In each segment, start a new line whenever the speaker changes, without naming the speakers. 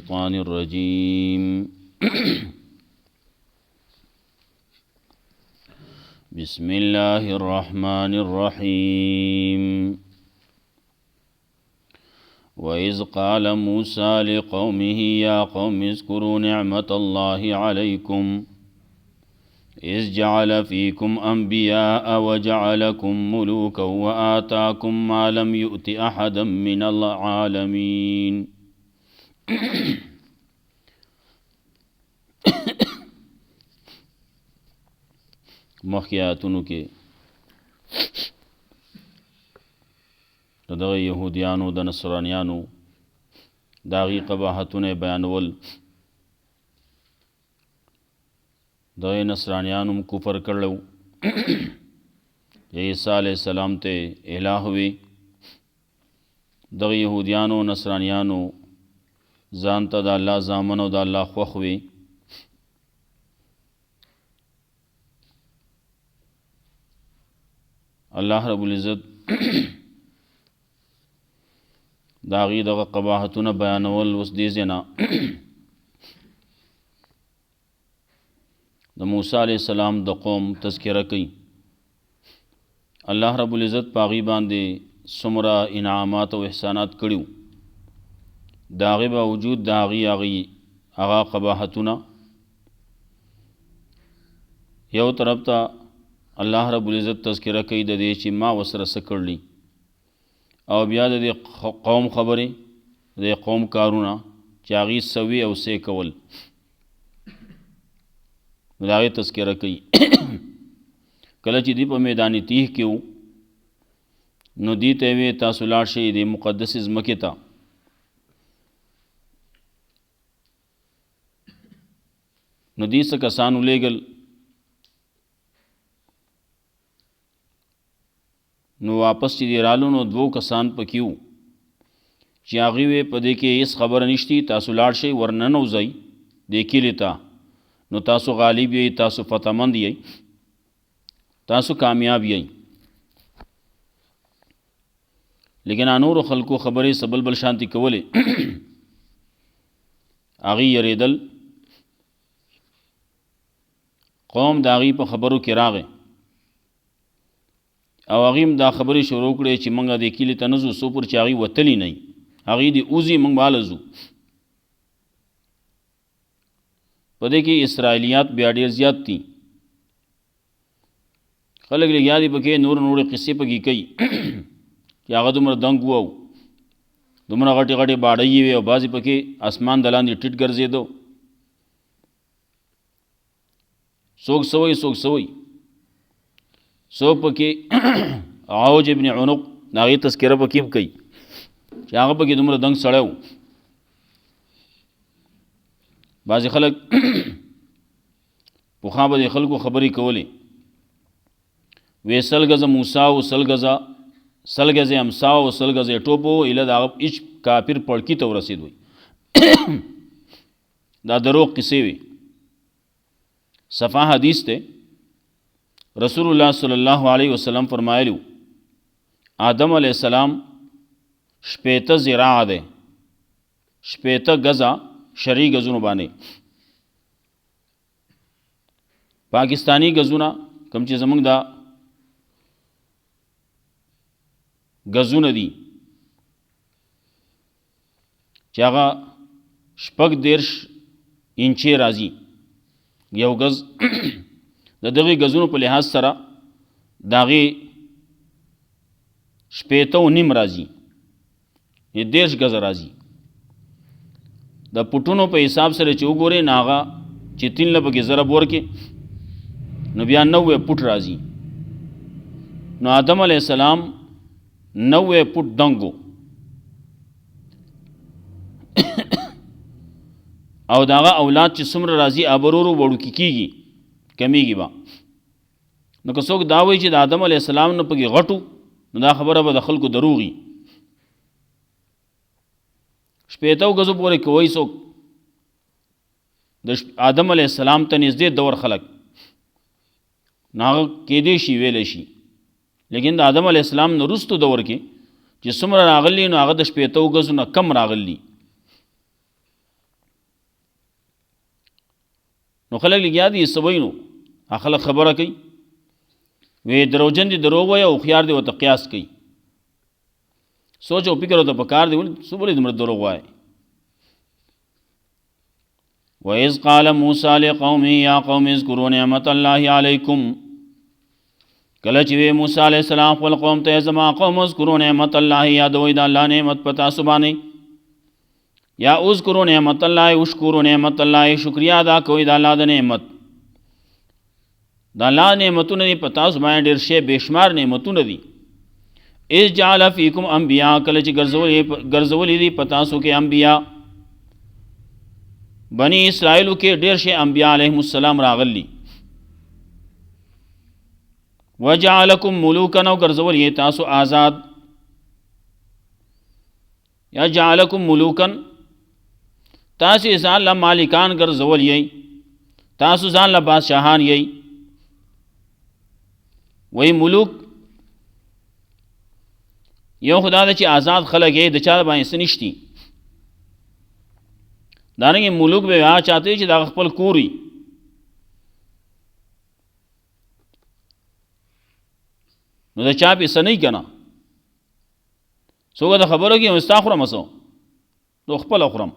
الشيطان الرجيم بسم الله الرحمن الرحيم وإذ قال موسى لقومه يا قوم اذكروا نعمة الله عليكم إذ جعل فيكم أنبياء وجعلكم ملوكا وآتاكم ما لم يؤت أحدا من العالمين مخیاتونو کې دغه یهودیانو د نصرانیانو داغي قباحتونه بیانول. دغه نصرانیانو کفر کړلو، عیسی علیہ السلام ته الہ وی. دغه یهودیانو نصرانیانو ځان ته د الله زامن او د الله خوښ وی. الله رب العزت داغي دغه قباحتونه بیانول. اوس دې ځای نه د موسی علیہ السلام د قوم تذکره کوي. الله رب العزت پاغي باندې څومره انعامات او احسانات کړیو، داغي باوجود داغي هغه قباحتونه یو طرف ته الله رب العزت تذکره کوي د دې چې ما وسره څه کړلی، او بیا د دې قوم خبرې، د قوم کارونه چې هغې سوي او سې کول د هغې تذکره کوي. کله چې دی په میدان تیح کې وو نو دې ته وې تاسو لاړ شئ د مقدسې ځمکې ته. نو دې څه کسان ولیږل، نو واپس چې دی رالو نو 2 کسان پکې وو چې هغې وې په دې کې هېڅ خبره نشتی، تاسو لاړ شئ ورننوځئ دې کلي ته، نو تاسو غالب یئ، تاسو فتحمند یئ، تاسو کامیاب یئ. لیکن نورو خلکو خبرې څه بل شانتي کولې. هغې یریدل، قوم د هغې په خبرو کې راغی او هغې هم دا خبرې شروع کړې چې موږ دې کلي ته نه ځو څو پورې چې هغې وتلي نه وي. هغې دې اوځي موږ به هله ځو. په دې کې اسرائیلیات بیا ډېر زیات دي. خلک لګیا دي پکې نورې قصې پکې کوي چې هغه دومره دنګ و او دومره غټې غټې باډۍ وې او بعضې پکې اسمان د لاندې ټیټ ګرځېدو. څوک سوی څوک سوی، څوک پکې عوج ابن عنق د هغې تذکره پکې هم کوي چې هغه پکې دومره دنګ سړی و. بعضې خلک پخوا به د خلکو خبرې کولې، وی 100 ګزه موسی و 100 ګزه 100 ګزې امسا و 100 ګزې ټوپ و، ایله د هغه هېڅ کافر پړکي ته ورسېد وی. دا دروغ قصې وي. صفا حدیث ته رسول الله صلی الله علیه وسلم فرمایلو آدم علیہ السلام 80 ذراع ده، 80 ګزه شرعي ګزونو باندې. پاکستانی ګزونه کوم چې زمونږ دا ګزونه دي چې هغه 14 انچې راځي یو ګز، د دغې ګزونو په لحاظ سره د هغې 18.5 راځي، 13 ګزه راځي. د پټونو په حساب سره چې وګورئ نو هغه چې 3 له پکې ضرب ورکې نو بیا 90 فوټ راځي. نو آدم علیہ السلام 90 فوټ دنګو او داغه اولاد چې څومره راځي ابرورو وړوکي کېږي، کمیږي به. نو که څوک دا وایي چې د آدم علیہ السلام نه پکې غټو نو دا خبره به د خلکو دروغي. 80 ګزو پورې کوي څوک د آدم علیہ السلام ته نږدې دور خلک نو هغه کېدی شي ویلی شي، لیکن د آدم علیہ السلام نه وروستو دور کې چې څومره راغلي نو هغه د 80 ګزو نه کم راغلي. نو خلک لګیا دي سوي نو خلک خبره کوي وی دروجن دي دروغ وای او خيار دي وته قیاس کوي سوچ او فکر وته پکار دی ول سبل دمر دروغ وای وَإِذْ قَالَ مُوسَى لِقَوْمِهِ يَا قَوْمِ اذْكُرُوا نِعْمَةَ اللَّهِ عَلَيْكُمْ کله چې موسی علیہ السلام خپل قوم ته زما قوم اذكروا نعمت الله یادوي د الله نعمت پتا سبحانه یا اذكروا نعمت الله واشكروا نعمت الله شکریا ادا کوي د الله د نعمت د الله نعمتونه پتا سبحانه ډیر شی بشمار نعمتونه دي اذ جعل فيكم انبیاء کله چې ګرځولې دي پتا سو کې انبیاء بنی اسرائیلو کې ډیر شی انبیاء علیهم السلام راغلي وجعلکم ملوکا نو ګرځول یې تاسو آزاد یا جعلکم ملوکا تاسو ځان له مالکان ګرځول یې تاسو ځان له بادشاہان یې وای ملوک یو خدای د چې آزاد خلک یې د چا باندې سنشتي دانګي ملوک به چاته چې دا خپل کوري نو دا چا پیسه نه کنا څوک دا خبره کوي مستاخره مسو تو خپل اخرم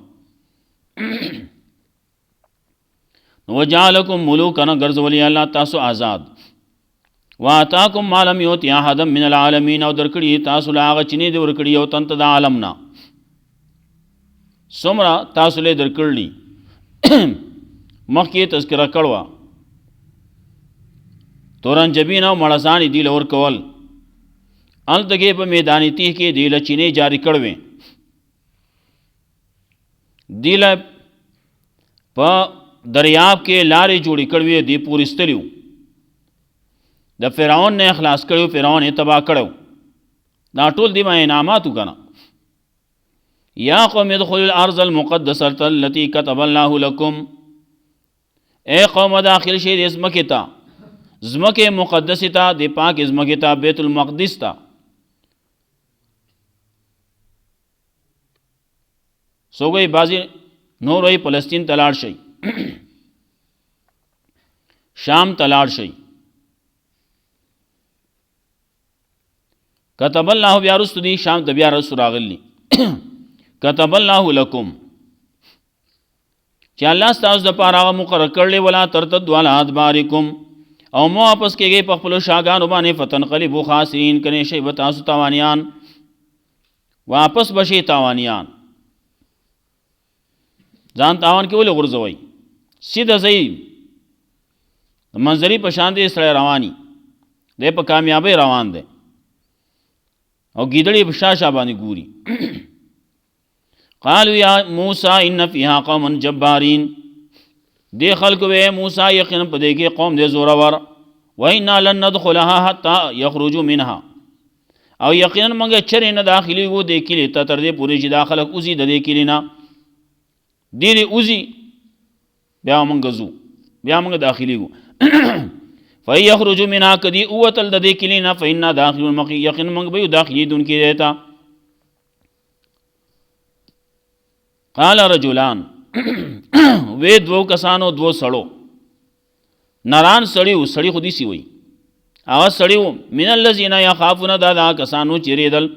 نو جعلکم ملوکا ګرځولي الله تاسو آزاد واتاکم ما لم یؤت احد من العالمین او درکړي تاسو لا هغه چني دی ورکړي او تنت د عالمنا سمرا تاسو له درکړلی مخکې تذکرہ کړوا تورن جبینا او مړسانی دی لور کول ال دغه په میدانی تیه کې دی لچینه جاری کړوي دی ل په دریاب کې لارې جوړې کړوي دی پوری ستلیو د فرعون نه اخلاص کړو فرعون یې تباہ کړو دا ټول دی ما انعامات وکړه یا قوم ادخلوا الارض المقدسه التي كتب الله لكم اے قوم داخل شي د اسمکه تا زمکه مقدسه تا د پاک زمکه تا بیت المقدس تا سوګي بازي نور وی فلسطین تلاړ شي شام تلاړ شي كتب الله بیا رسو دی شام د بیا رسو راغلی كتب الله لكم چې الله تاسو د پاره مقرر کړل ولا ترتدوا على ادبارکم او مو واپس کېږي په خپل شاګانو باندې فتنقلبوا خاسرین کني شی تاسو تاوانیان واپس بشي تاوانیان ځان تاوان کې ولې غرزوي سیده زئی منظری په شان دي سره رواني د په کامیابی روان دي او ګیدړي په شاشه باندې ګوري قالوا یا موسی ان فيها قوم جبارين دی خلق وی موسی یقینا په دې کې قوم دې زورور وإنا لن ندخلها حتى يخرجوا منها او یقینا موږ چرې نه داخلي وو دې کې ته تر دې پوری چې داخله اوزي د دې کې نه دې اوزي بیا موږ زو بیا موږ داخلي وو فيخرجوا منها کدی اوتل د دې کې نه فإنا داخلون مقي یقینا موږ به داخلي دن کې دیتا قال رجلان وی دو کسانو دو سړو نران سړیو سړی خودي سی وي هغه سړیو من الذين يخافون دا کسانو چریدل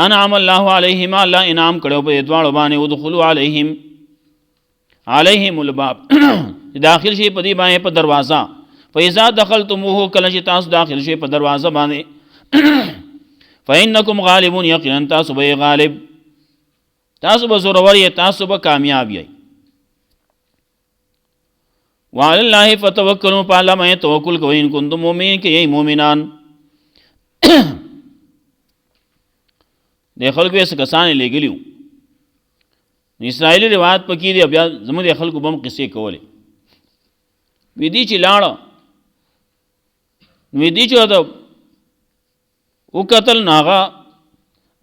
انعم الله عليهم الله انعام کړو په دوالو باندې ودخلوا عليهم الباب داخل شي په دې باندې په دروازه فاذا دخلتموه کله چې تاسو داخل شي په دروازه باندې فانکم غالبون یقینا تاسو به غالب تاسو به زورور یې تاسو به کامیاب یې وعلى الله فتوکلوا په الله باندې توکل کوئ ان کنتم مؤمنین کې یې مؤمنان د خلکو یې کسان لګلیو اسرائیلی روایت پکې دی بیا زموږ د خلکو بم قصې کولې وی دي چې لاړه وی دي چې دا او قتل ناغه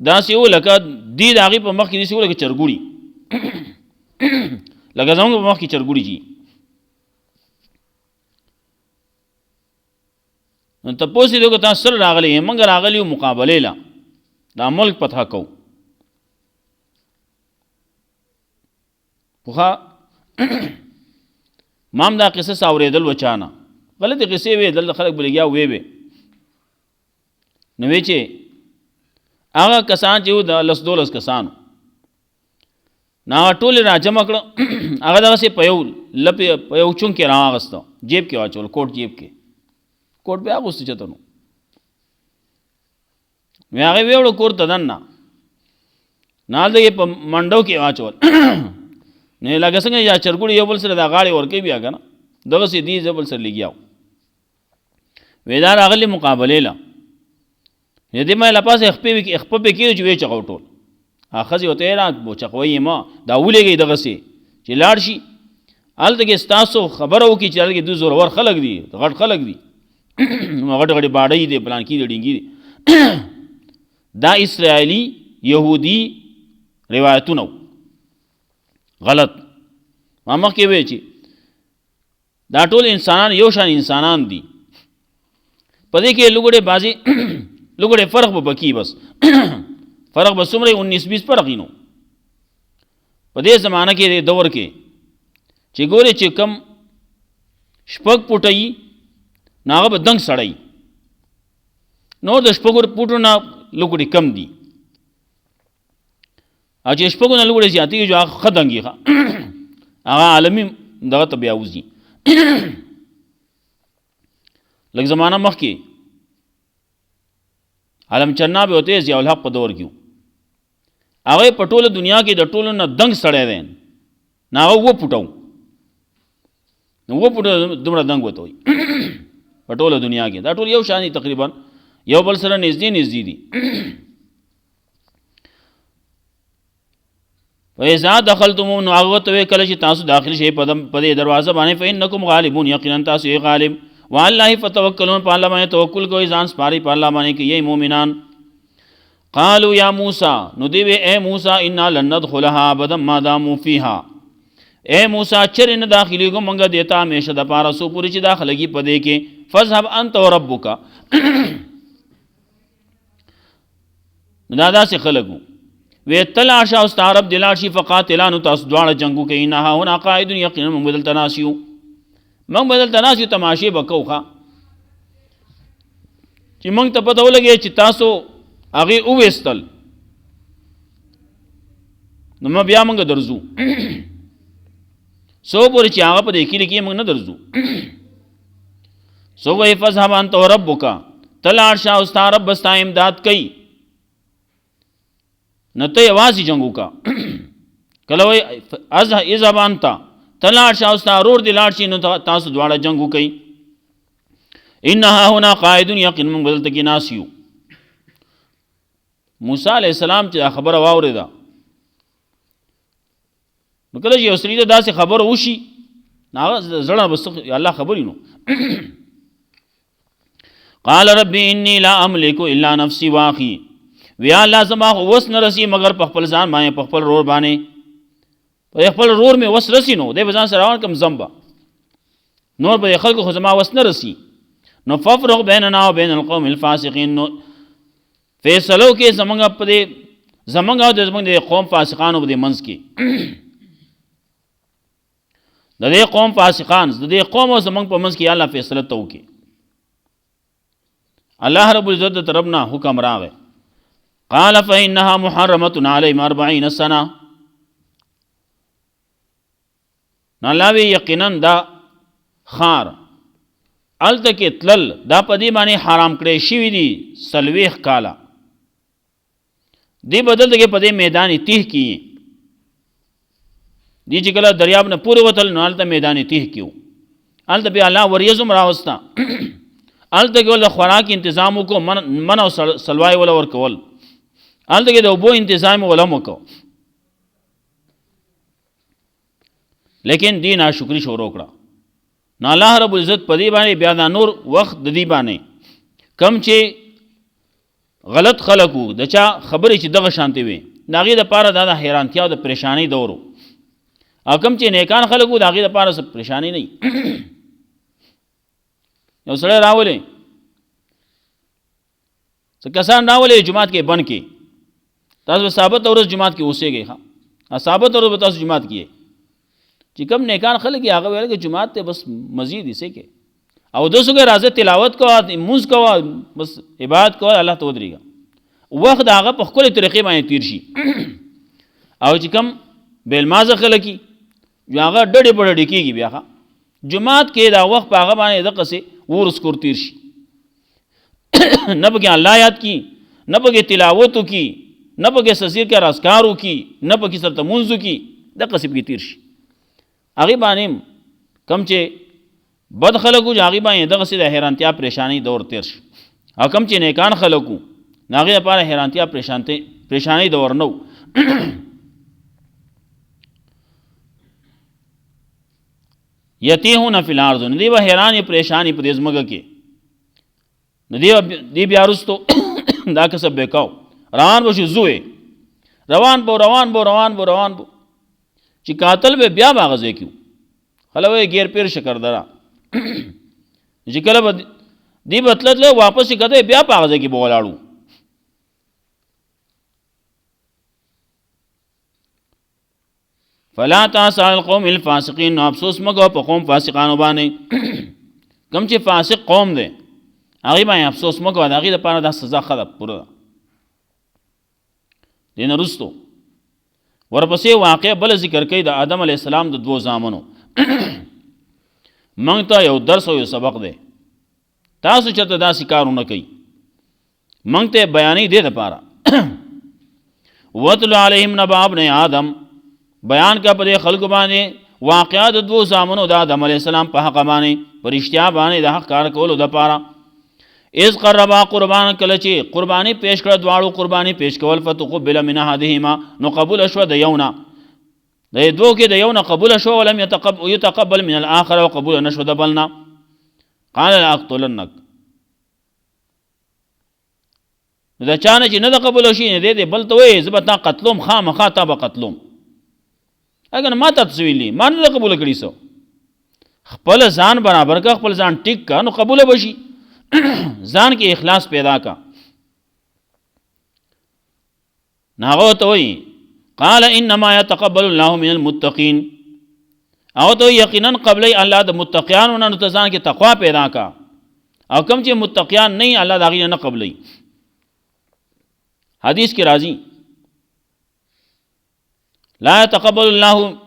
داسې و لکه دی د هغې په مخ کې داسې و لکه چرګوړي لکه زموږ په مخ کې چرګوړي چې نو تپوس یې دی که تاسو سره راغلی یې موږ راغلي یو مقابلې له دا ملک فتح کوو پوښه مام دا قصص اورېدل وچانه غلطې قصې وې دلته خلک به لګیا وې نو وی چې هغه کسان چې د 12 کسانو نا ټول راجمع کړه هغه دغسې په یو چون کې راغسته جیب کې واچول کوټ جیب کې کوټ بیا اغوسته چېرته نو وی هغې ویوړو کور ته دننه نهلته یې په منډو کې واچول نو لکه څنګه یا چرګوړي یو بل سره دا غاړې ورکوي بیا که نه دغسې دي زه بل سره لګیا وو وی دا راغلې مقابلې له دې ما له پاسه خپه پې کېدو چې ویې چغو ټول ښځې ورته یې را چغوی یې ما دا ولېږئ دغسې چې لاړ شي هلته کې ستاسو خبره وکړي چې هلته کې دوی زورور خلک دي غټ خلک دي غټ غټې باډۍ دي پلانکي دي ډینګي دي دا اسرائیلي یهودي روایتونه غلط ما مخکې وی چې دا ټول انسانان یو شان انسانان دي په دې کې لوګړې بازي لوګړې فرق به پکې بس فرق به څومره 19-20 فرق نو په دې زمانه کې دور کې چې ګورې چې کم شپږ پټي ناغه به دنګ سړی نور د شپږ پټو نه لوګړې کم دي او چې شپږو نه لوګړې زیاتې جو هغه ښه دنګي هغه عالمي دغه ته بیا وځي لږ زمانه مخکې علم چنا به وته ضیاء الحق په دور کې هغه په ټوله دنیا کې د ټولو نه دنګ سړی دی نه هغه وپټو نو وپټو دومره دنګ وته وي په ټوله دنیا کې دا ټول یو شان دي تقریبا یو بل سره نږدې دي وإذا دخلتم نو هغه ته کله چې تاسو داخل شئ په دې دروازه باندې فإنکم غالبون یقینا تاسو یې غالب والله فتوکلون په الله باندې توکل کوئ ځان سپارئ په الله باندې کې یې مؤمنان قالوا یا موسی نو دی وی اے موسی انا لن ندخلها ابدا ما داموا فيها اے موسی چر نه داخليږو مونږه دیتا همیشه د پاره سو پوری چې داخليږي په دې کې فذهب انت وربک دا داسې خلقو وی تلاش او ستارب دلاشی فقاتلانو تاسو دواړه جنگو کوي نه هونه قائد یقینا موږ بدل تناسیو موږ بدل تناسیو تماشې بکوخه چې موږ ته پته ولګي چې تاسو هغه اوېستل نو بیا موږ درځو سو پورې چې هغه په دې کې موږ نه درځو سو وی فذهب انت وربک تلاش او ستارب بستا امداد کوي نو ته یوازې جنګ وکړه کله وایي اذهب انت ته لاړ شه او ستا ورور دې لاړ شي نو تاسو دواړه جنګ وکئ ان هاهنا قاعد یقینا موږ دلته کې ناست یو موسی علیه السلام چې خبره واورېده نو کله چې یو سړي ته داسې خبره وشي نو هغه زړه بس الله خبرې نو قال ربي اني لا املك الا نفسي واخي ویا الله زما وس نه رسی مگر په خپل ځان باندې په خپل رور باندې په خپل رور مې وس رسی نو دې بزان سره روان کم زمبا نور به خلکو خو زما وس نه رسی نو ففرق بیننا وبین القوم الفاسقین نو فیصلو کې زمونږ په دې زمونږ او زمونږ د قوم فاسقانو په دې منځ کې د دې قوم فاسقان د دې قوم او زمونږ په منځ کې الله فیصله تو کې الله رب العزت طرفنا حکم راغی قال فإنها محرمة عليهم 40 سنة نلاوی یقینا دا خار التکی تلل دا پدی باندې حرام کړی شوی دی 40 کالا دی بدل دغه پدی میدان تیه کی دی چې کله دریاب نه پورې وتل نو الته میدان تیه کیو الته به الله وریزم راوستا الته ګول خوراک تنظیم کو من او سلوای ولا ور کول الته کې د اوبو تنظیم ولا مکو لیکن دی ناشکری شروع کړه نو الله رب العزت په دې باندې بیا دا نور وخت د دې باندې کم چې غلط خلقو د چا خبرې چې دغه شانتي وي داغه د پاره د حیرانتیا او د پریشانی دورو او کم چې نیکان خلقو داغه د پاره څه پریشانی نه یو سره راولې څه کسان راولې جمعات کې بن کې تاسو ثابت اورس جمعات کې اوسېږي ها ثابت اورس تاسو جمعات کې چې کم نیکان خلک هغه ویل چې جماعت ته بس مزید یې کې او دسو کې راځه تلاوت کوه مونځ کوه بس عبادت کوه الله ته ودرېږه وخت هغه په خپلې طریقې باندې تیر شي او چې کم بیلمازه خلک وي هغه ډډې په ډډې کېږي بیا جماعت کې دا وخت په هغه باندې دقسې ورسکور تیر شي نه پکې الله یاد کی نه پکې تلاوت وکړي نه پکې سسیر کې اذکار وکړي نه پکې سره مونځ وکړي دقسې پکې تیر شي هغې باندې کم چې بد خلک وو هغې باندې دغسې د حیرانتیا پریشانۍ دور تیر شي او کم چې نیکان خلک وو د هغې لپاره حیرانتیا پریشانۍ دور نه و یتیهون فی الارض نو دی به حیران پریشانی په دې ځمکه کې نو دی بیا وروستو دا کسب به کوو روان به شو زوی روان بو چې قاتل به بیا به هغه ځای کې و خلک به ګیر پیر شکر دره چې کله به دی به تله واپس چې کته بیا په هغه ځای کې به ولاړو فلا تاسع القوم الفاسقین نو افسوس مګو په قوم فاسقانو باندې کم چې فاسق قوم دی هغې باندې افسوس مګو د هغې دپاره دا سزا ښه ده پوره ده دې نه وروستو ورپسې واقع بله ذکر کوي د آدم علیه السلام د دوو زامنو موږ ته یو درس او یو سبق دی تاسو چېرته داسې کار ونه کوئ موږ ته بیانوي دې دپاره واتلو علیهم نبأ ابن آدم بیان کا په دې خلکو باندې واقعات د دوو زامنو د آدم علیه السلام په حق باندې په رښتیا باندې د حق کار کولو دپاره اذ قربا قربان کله چې قرباني پیش کړه دواړو قرباني پیش کول فتقبل من احدهما نو قبول شو د یونا د دوه کې د یونا قبول شو ولم يتقبل من الاخر وقبول نشو د بلنا قال لاقتلنك دا چانه چې نه د قبول شي نه دې بل ته وې زبتا قتلوم خامخا تا به قتلوم اگر ما تاسو ویلي ما نه قبول کړی سو خپل ځان برابر کا خپل ځان ټیک کا نو قبول بشي ځان کې اخلاص پیدا کا ناغو ته وی قال انما يتقبل الله من المتقين او ته یقینا قبلې الله د متقیانو نه ته ځان کې تقوا پیدا کا او کوم چې متقیان نه الله دا غي نه قبلې حدیث کې راځي لا يتقبل الله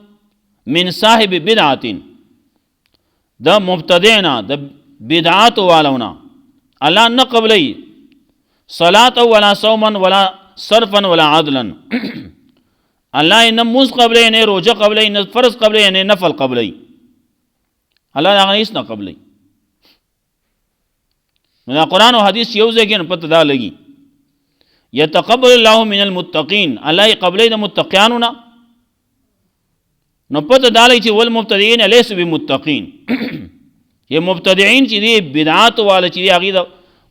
من صاحب بدعة د مبتدعنا د بدعات والونا الله نه قبلې صلاة ولا صوما ولا صرفا ولا عدلا الله نه موز قبلې نه روزه قبلې نه فرض قبلې نه نفل قبلې الله هغه هیڅ نه قبلې نو قرآن او حدیث یو ځای کې پته دا لګي يتقبل الله من المتقين الله قبلې د متقینانو نه نو پته دا لګي چې والمبتدئين ليسوا بمتقين یہ مبتدعين چې دي بدعات والا چې دي هغه د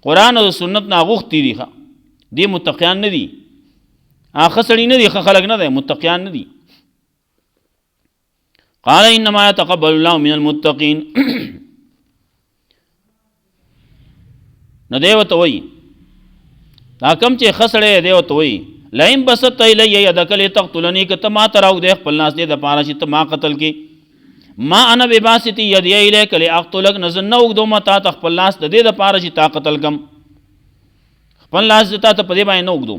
قرآن او سنت نه غوښتي دي دي متقیان نه دي اخر سړي نه دي خلق نه دي متقیان نه دي قال انما يتقبل الله من المتقين نو دیو ته وای دا کم چې خسړې دیو ته وای لئن بسط الی یدک لتقتلنی کته ما تراو د خپل ناس دې د پاره چې ته ما قتل کی ما انا بباسطی یدی الیک لاقتلک نزن نو دو ما تا خپل ناس د دې د پاره چې تا قتل کم خپل ناس ته ته په دې باندې نو وګدو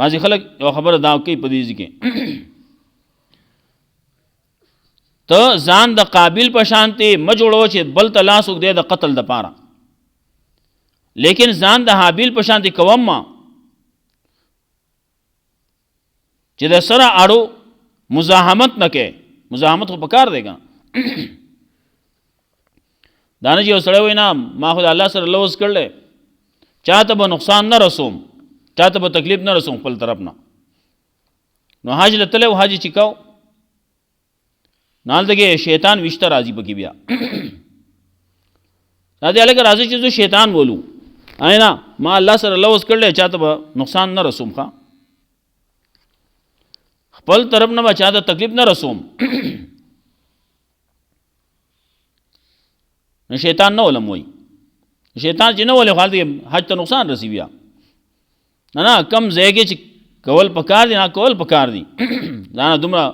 بعضی خلک یو خبره دا کوي په دې ځکه ته ځان د قابل په شانتي مجوړو چې بل تلاس وګدې د قتل د پاره لیکن ځان د حابیل په شانتي کوم ما چې د سره اړو مزاحمت نه کې مزاحمت خو پکار دیګا دانه چې وسړی وینا ما خو الله سره لوز کړل چاته به نقصان نه رسوم چاته به تکلیف نه رسوم خپل طرف نه نو حاج لته او حاج چیکاو نال دغه شیطان وشته راضی پکې بیا راځي الګ راځي چې شیطان بولو اینا ما الله سره لوز کړل چاته به نقصان نه رسوم ښا خپل طرف نه بچا ته تکلیف نه رسوم نو شیطان نه ولم وای شیطان چې نه ولې خالد حج ته نقصان رسی بیا نه کم ځای کې چې کول پکار دي نه کول پکار دي دا دومره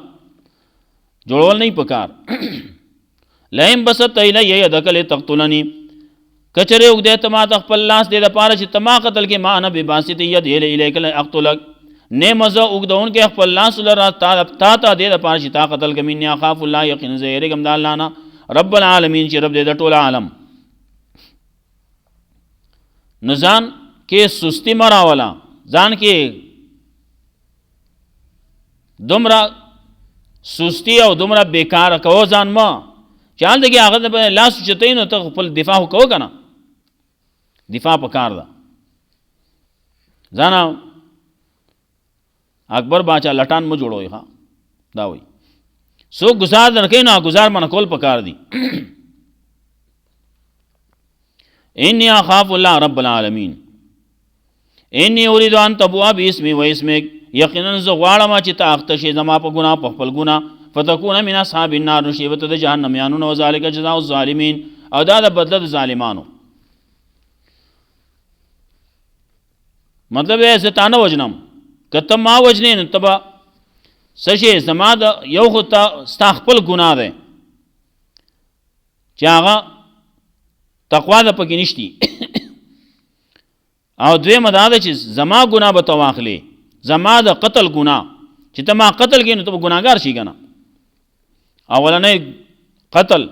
جوړول نه پکار لئن بسط الی یدک لتقتلنی کچره وګدې تما د خپل لاس دې د پاره چې تما قتل کې ما نه بباسط ید الیک اقتلک نه مزه وګدون کې خپل لاس لرا تا تا دې د پاره چې تا قتل کې من یخاف الله یقین زیرګم د الله نه رب العالمین چې رب دې د ټول عالم نزان کې سستی مرا والا ځان کې دومره سستی او دومره بیکار کو ځان ما چال دغه هغه د لاس چتین نو ته خپل دفاع کو کنه دفاع پکار ده ځان اکبر باچا لټان مو جوړوي ها دا وای سو گزار درکې نه گزار من کول پکار دي انی اخاف الله رب العالمین انی اريد ان تبوا باسمي واسمك یقینا زغواړه ما چې تا اختشي زما په ګناه په خپل ګناه فتكون من اصحاب النار نشيبت د جهنم یانو او ذالک جزاء الظالمین او دا د بدله د ظالمانو مطلب ہے ستانه وجنم کته ما وجنې نو تبا سشي زما د یو خو ته ستا خپل ګناه ده چې هغه تقوا د پکې نشتی او دویمه دا ده چې زما ګناه به ته واخلې زما د قتل ګناه چې ته ما قتل کې نو ته ګناهګار شي که نه اولنی قتل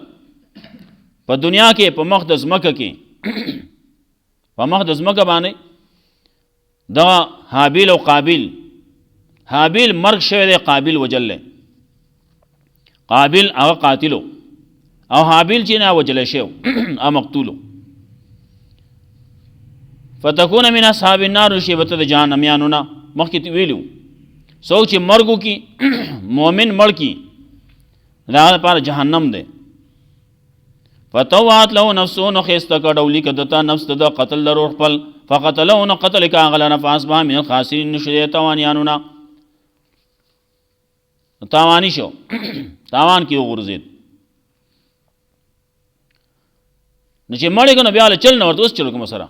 په دنیا کې په مخ د ځمکه کې په مخ د ځمکه باندې دا حابیل او قابیل حابیل مرګ شوی دی قابیل وجل قابیل هغه قاتلو او حابیل چې نه وجل شو او مقتولو فتكون من اصحاب النار شیبت د جهنميانو نه مخکې ویلو څوک چې مرګو کې مؤمن مړ کی دا لپاره جهنم دی فتوات له نفسه نو خسته کډولی کدتا نفس د قتل ضرور خپل فقتلوا نو قتل کا غل نفاس با من الخاسرین نشری توانیانو نه تاوانی شو تاوان کی وګرځید نو چې مړ کنه بیا له چل نه ورته اوس چلو کوم سره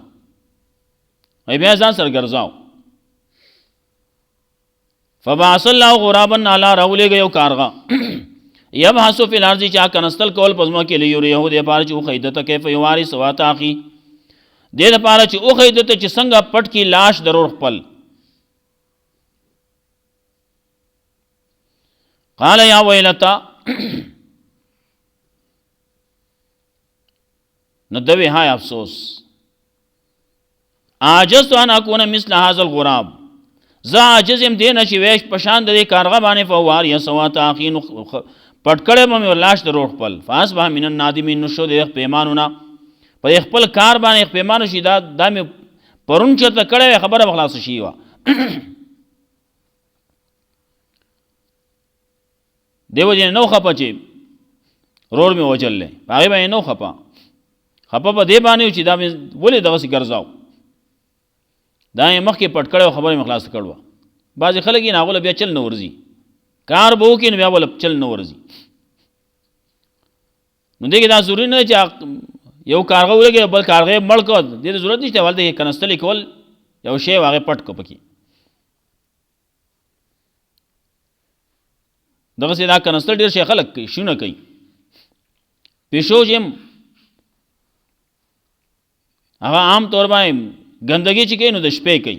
ای بیا ځان سره ګرځاو فبعث الله غرابا على رجل یو کارغه یبحث فی الارض چا کنستل کول پزما کې لیو یهود پاره چې خیدته کیف یواری سوات اخی دې لپاره چې او خیدته چې څنګه پټ کی لاش ضرور خپل قال یا ویلتا ندوی هاي افسوس عاجز ان اكون مثل هذا الغراب ز عاجز ام دینه چې ویش پشان د کارغه باندې فوار یا سوات اخی پټکړه مې لاش د روح خپل فاس به من النادمین نشو د پیمانونه په خپل کار باندې پیمانو شي دا مې پرون چرته کړه خبره خلاص شي وا دیو جن نو خپه چې رور مې وجلې هغه به نو خپه په دې باندې چې دا مې ولې دغه سي ګرځاو دا یې مخکې پټکړه خبره مې خلاص کړو بعض خلک یې ناغله بیا چل نه ورزي کار بو کې بیا ول چل نه ورزي نو دغه دا ضروري نه چې یو کارغه ولګي بل کارغه مړ کو دې ضرورت نشته ولته کنستل کول یو شی واغه پټ کو پکی دغه سي دا کنستل ډیر شي خلک کوي شونه کوي پښو جم هغه عام طور باندې ګندګي چې کینو د شپې کوي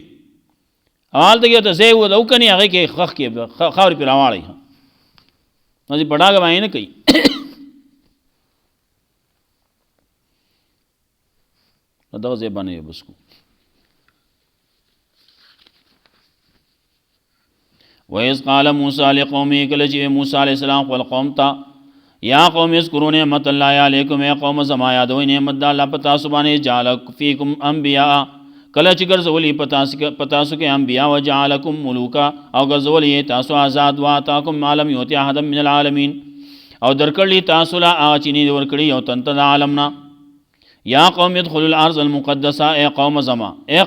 حال دغه ته زه و دو کني هغه کې خخ کې خاور په راوړی نو دې بڑاګه باندې نه کوي دغه ځای باندې بس کو وَإِذْ قَالَ مُوسَى لِقَوْمِهِ کله چې موسی علیہ السلام خپل قوم ته یا قوم اذکروا نعمت الله علیکم یا قوم زما یادوي نعمت الله په تاسو باندې جعل فیکم انبیاء کله چې ګرځولې پتاسو کې انبیاء وجعلکم ملوکا او ګرځولې تاسو آزاد وا تاکم عالم یوتی احد من العالمین او درکړلې تاسو لا اچینی ورکړي یو تنت د عالمنا یا قوم ادخلوا الارض المقدسه ای قوم زما اے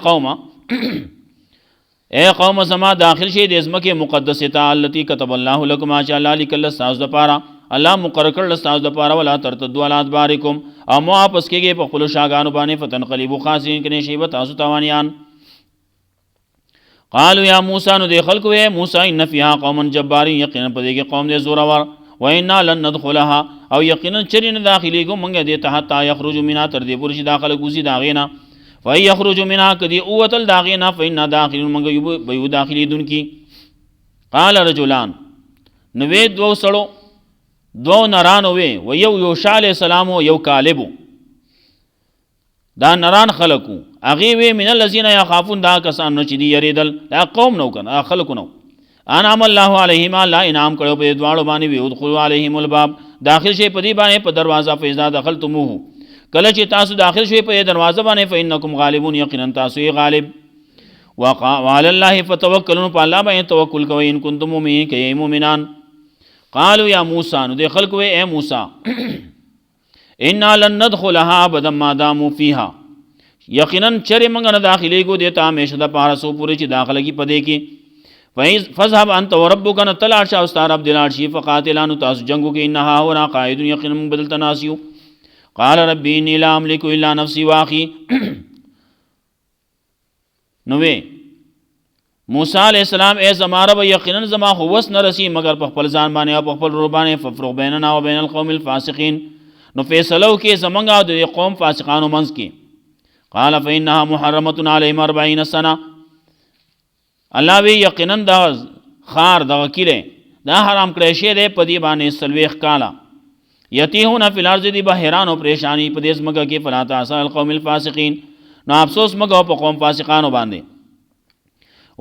قوم زما داخل شي د ازمکه مقدسه تعالی التي كتب الله لكم ما شاء الله لكل استاذ د پاره الله مقرر کړل استاذ د پاره ولا ترتدوا على ادبارکم او مو واپس کېږي په خپل شاګانو باندې فتن قلیبو خاصین کني شی به تاسو توانیان قالوا یا موسی نو د خلق وې موسی ان فيها قوم جبارین یقینا په دې کې قوم دې زورور وإنا لن ندخلها او یقینا چرین داخلي کو منګه دې ته حتا یخرج منها تر دې پورې داخله کوزي داغینا فای یخرج منها کدی اوتل داغینا فإنا داخل منګه یو داخلي دن کی. قال رجلان نوې دو سړو دو نران وې و یو یوشع علیہ السلام او یو کالب دا نران خلقو اغه وې من الذين يخافون دا کسان نو چې دی یریدل دا قوم نو کنه خلقو نو انعم الله علیهم لا انعام کړو په دوالو باندې وی ادخلوا علیهم الباب داخل شي په دې باندې په دروازه فیضا دخلتموه کله چې تاسو داخل شوي په دروازه باندې فإنکم غالبون یقینا تاسو غالب وعلى الله فتوکلوا په الله باندې توکل کوئ ان کنتم مؤمنین کې مؤمنان. قالوا یا موسی نو د خلق وې اے موسی انا لن ندخلها ابدا ما داموا فيها یقینا چر منګ نه داخلي کو دیتا همیشه د پاره سو پوری چې داخله کی پدې کې فذهب انت وربك نطلع شاء استرب دلال شي فقاتلان تاسو جنگو کې انها ورا قائد یقینا بدل تناسیو. قال ربي اني لا املك الا نفسي واخي نوې موسی علیہ السلام اے زما رب یقینا زما خو وس نه رسی مگر په خپل ځان باندې او په خپل روح باندې ففرق بیننا وبین القوم الفاسقین نو فیصلو کې زمونږ او د قوم فاسقانو منځ کې. قال فإنها محرمة عليهم 40 سنه الله وی یقینا دا خار دا کله دا حرام کړی شه دی په دې باندې سلويخ کالا یتیهون فی الارض دی بحیران او پریشانی په دې زمګه کې فلا تاسا القوم الفاسقین نو افسوس مګو په قوم فاسقانو باندې.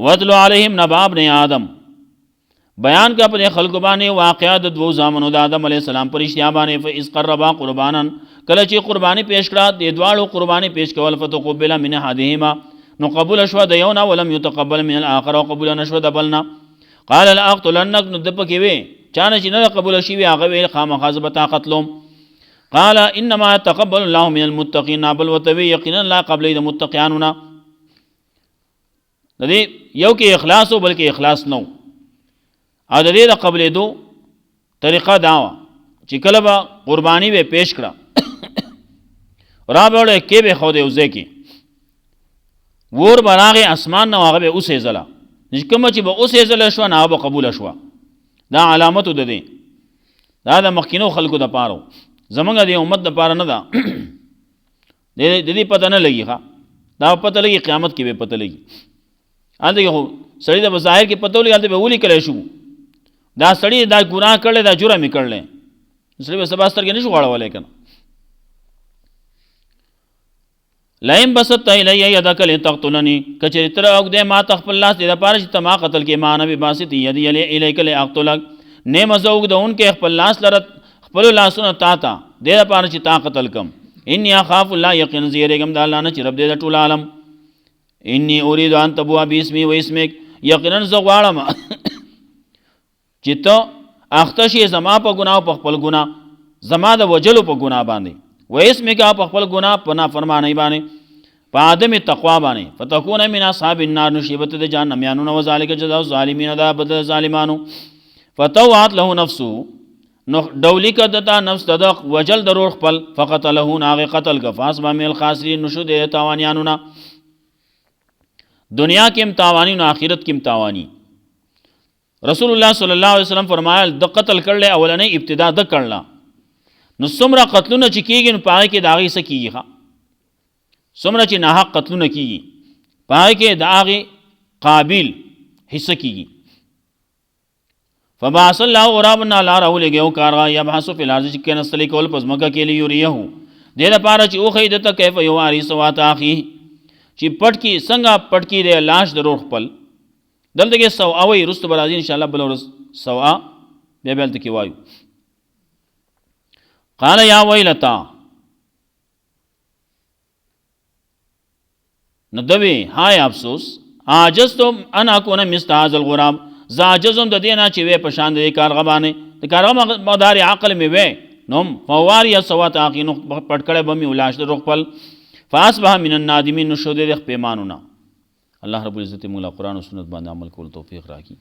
وَاتْلُ عَلَيْهِمْ نَبَأَ ابْنِ آدم بیان کا اپنے خلق باندې واقعات دو زامنو د آدم علیہ السلام پر اشتیا باندې فإذ قربا قربانا کله چې قربانی پیش کړه د دوالو قربانی پیش کول فتقبل من احدهما نو قبول شو د یونا ولم يتقبل من الاخر او قبول نشو د بلنا. قال لاقتلنك نو د پکې وی چانه چې نه قبول شي هغه وی خامخا زبتا قتلوم. قال انما يتقبل الله من المتقين بل وتوي یقینا لا قبل د متقیننا د دې یو کې اخلاص او بلکې اخلاص نو ا د دې د قبل دو طریقه دا چې کله به قربانی به پیش کړه را به وړه کې به خو دې وځي کې ور براغه اسمان نو هغه به اوسه زلا نشکمه چې به اوسه زلا شو نه به قبول شو دا علامت ده دي دا د مخکینو خلکو د پاره زمونږ د امت د پاره نه ده د دې پته نه لګي ښا دا پته لګي قیامت کې به پته لګي انده هو سړی د بظاهر کې پته لګي به ولي کله شو دا سړی دا ګناه کړل دا جرم کړل سړی به سباستر کې نشو غواړولای کنه. لایم بسط الی یدک لتقتلنی کچری تر او دې ما تخپل لاس دې پاره چې تما قتل کې مان به باسط یدی الیک لاقتلک نه مزوګ د ان کې خپل لاس لرت خپل لاسونه تا تا دې پاره چې تا قتل کم. انی اخاف الله یقین زیرګم د الله نه چې رب دې ټول عالم. انی اريد ان تبوا باسمي واسمك یقینا زغواړم چې ته اختشي زما په ګناه په خپل ګناه زما د وجلو په ګناه باندې و اسمك په خپل ګناه په نافرمانی باندې په عدم تقوا باندې فتكون من اصحاب النار نشيبت د جهنم یانو نو ذالک جزاء الظالمین دا بدل ظالمانو. فتوعت له نفسه نو دولی کدتا نفس تدق وجل درور خپل فقتله ناغ قتل کفاس با من الخاسرین نشو د تاوانیانو نا دنیا کې امتاوانی نو آخرت کې امتاوانی. رسول الله صلی الله علیه وسلم فرمایل د قتل کړل اولنې ابتدا د کړل نو څومره قتلونه چې کیږي نو پای کې داغي سکیږي ها څومره چې نه حق قتلونه کیږي پای کې داغي قابل حصہ کیږي. فبعث الله غرابنا لا راولګو کارغا یبحث فی الارض چې کنه سلی کول پس مکه کې لیوریه دې لپاره چې او خیدت کیف یواری سوات اخی چې پټکی څنګه پټکی دی لاش درو خپل دلته کې سو اوی رست برازي ان شاء الله بل ورځ سوا به بلته کې وایو. قال یا ویلتا ندوی هاي افسوس عاجزتم انا اكون مثل هذا الغراب زاجزم د دینا چې وې پشان د کارغه باندې د کارغه مدار عقل می وې نوم فواری سوات اخینو پټکړه بمی ولاش درو خپل فاصبح من النادمین نشو دې پیمانونه. الله رب العزت مولا قرآن و سنت باندې عمل کول توفیق راکړي.